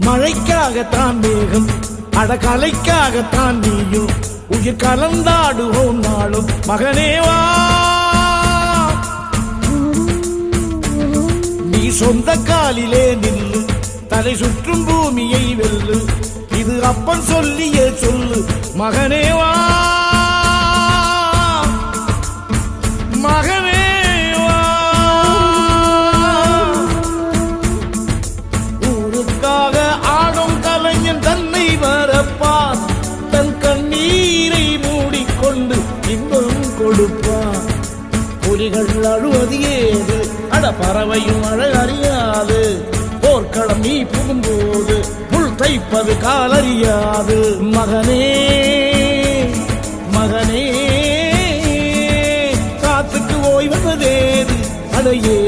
மழைக்காகத்தான் மேகம், அடகலைக்காகத்தான் நீயும், உயிர் கலந்தாடுவோம் நாளும். மகனேவா நீ சொந்த காலிலே நில்லு, தலை சுற்றும் பூமியை வெல்லு, இது அப்பன் சொல்லியே சொல்லு. மகனேவா மகனேவா ஊருக்காக ஆடும் கலைஞன் தன்னை வரப்பான், தன் கண்ணீரை மூடிக்கொண்டு இன்பம் கொடுப்பான். புலிகள் அழுவது ஏது, அட பறவையும் அழகறியாது, போர்க்களம் நீ புகும்போது முள் தைப்பது காலறியாது. மகனே மகனே காத்துக்கு ஓய்வதேது, அடையே